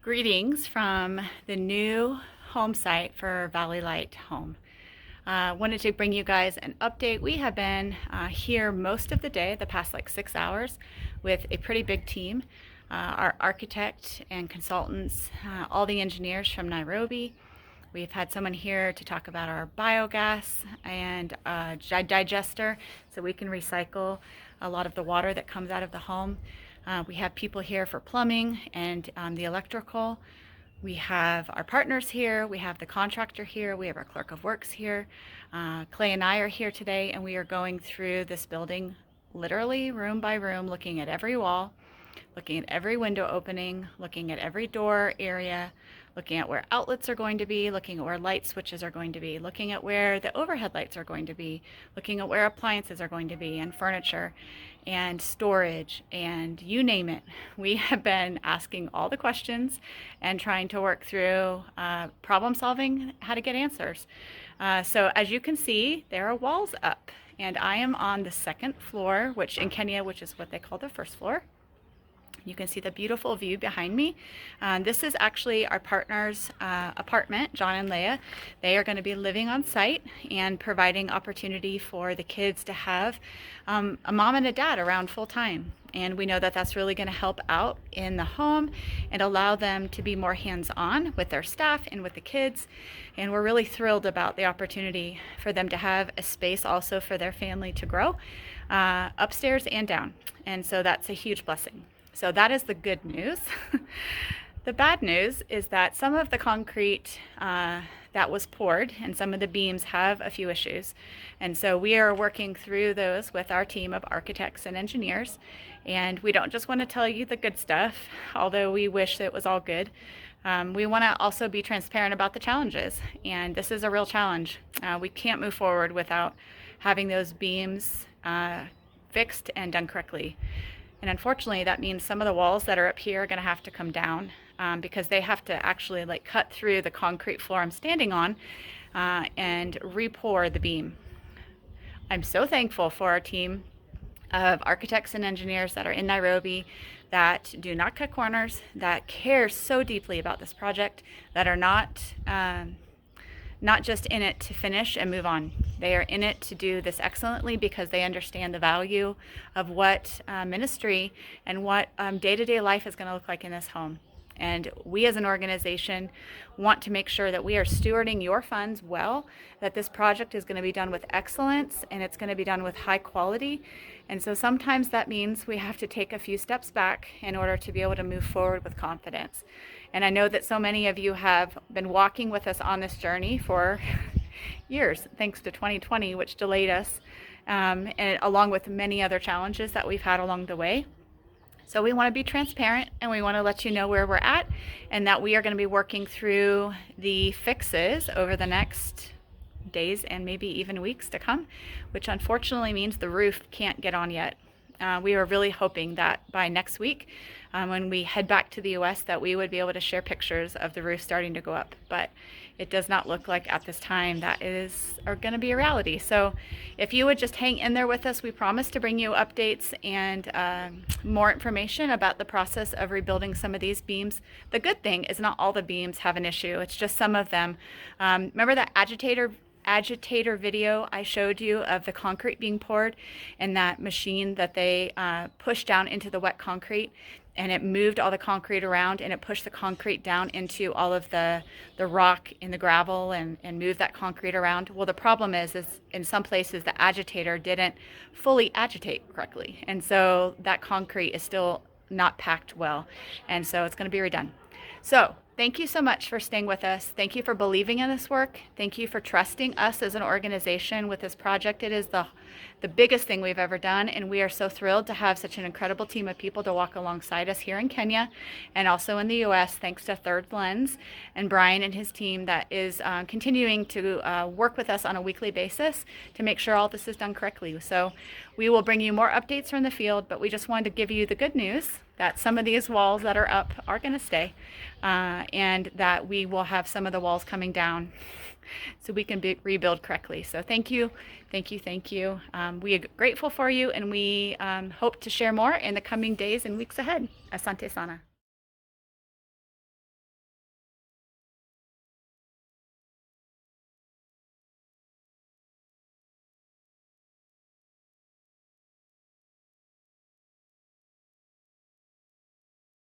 Greetings from the new home site for Valley Light Home. Wanted to bring you guys an update. We have been here most of the day, the past like 6 hours, with a pretty big team. Our architect and consultants, all the engineers from Nairobi. We've had someone here to talk about our biogas and digester so we can recycle a lot of the water that comes out of the home. We have people here for plumbing and the electrical. We have our partners here, we have the contractor here, we have our clerk of works here. Clay and I are here today, and we are going through this building literally room by room, looking at every wall, looking at every window opening, looking at every door area, looking at where outlets are going to be, looking at where light switches are going to be, looking at where the overhead lights are going to be, looking at where appliances are going to be, and furniture and storage, and you name it. We have been asking all the questions and trying to work through problem solving, how to get answers. So as you can see, there are walls up, and I am on the second floor, which in Kenya, which is what they call the first floor. You can see the beautiful view behind me. This is actually our partner's apartment, John and Leah. They are going to be living on site and providing opportunity for the kids to have a mom and a dad around full time. And we know that that's really going to help out in the home and allow them to be more hands-on with their staff and with the kids. And we're really thrilled about the opportunity for them to have a space also for their family to grow upstairs and down. And so that's a huge blessing. So that is the good news. The bad news is that some of the concrete that was poured and some of the beams have a few issues. And so we are working through those with our team of architects and engineers. And we don't just want to tell you the good stuff, although we wish that it was all good. We want to also be transparent about the challenges. And this is a real challenge. We can't move forward without having those beams fixed and done correctly. And unfortunately, that means some of the walls that are up here are going to have to come down because they have to actually like cut through the concrete floor I'm standing on and re-pour the beam. I'm so thankful for our team of architects and engineers that are in Nairobi that do not cut corners, that care so deeply about this project, that are not just in it to finish and move on. They are in it to do this excellently because they understand the value of what ministry and what day-to-day life is going to look like in this home. And we as an organization want to make sure that we are stewarding your funds well, that this project is going to be done with excellence and it's going to be done with high quality. And so sometimes that means we have to take a few steps back in order to be able to move forward with confidence. And I know that so many of you have been walking with us on this journey for years, thanks to 2020, which delayed us, and along with many other challenges that we've had along the way. So we want to be transparent, and we want to let you know where we're at, and that we are going to be working through the fixes over the next days and maybe even weeks to come, which unfortunately means the roof can't get on yet. We are really hoping that by next week, when we head back to the US, that we would be able to share pictures of the roof starting to go up. But it does not look like at this time that is going to be a reality. So if you would just hang in there with us, we promise to bring you updates and more information about the process of rebuilding some of these beams. The good thing is not all the beams have an issue. It's just some of them. Remember that agitator video I showed you of the concrete being poured and that machine that they pushed down into the wet concrete, and it moved all the concrete around and it pushed the concrete down into all of the rock in the gravel and moved that concrete around. Well, the problem is in some places the agitator didn't fully agitate correctly, and so that concrete is still not packed well, and so it's going to be redone. So thank you so much for staying with us. Thank you for believing in this work. Thank you for trusting us as an organization with this project. It is the biggest thing we've ever done, and we are so thrilled to have such an incredible team of people to walk alongside us here in Kenya and also in the US, thanks to Third Lens and Brian and his team that is continuing to work with us on a weekly basis to make sure all this is done correctly. So we will bring you more updates from the field, but we just wanted to give you the good news that some of these walls that are up are going to stay, and that we will have some of the walls coming down so we can rebuild correctly. So thank you, thank you, thank you. We are grateful for you, and we hope to share more in the coming days and weeks ahead. Asante Sana.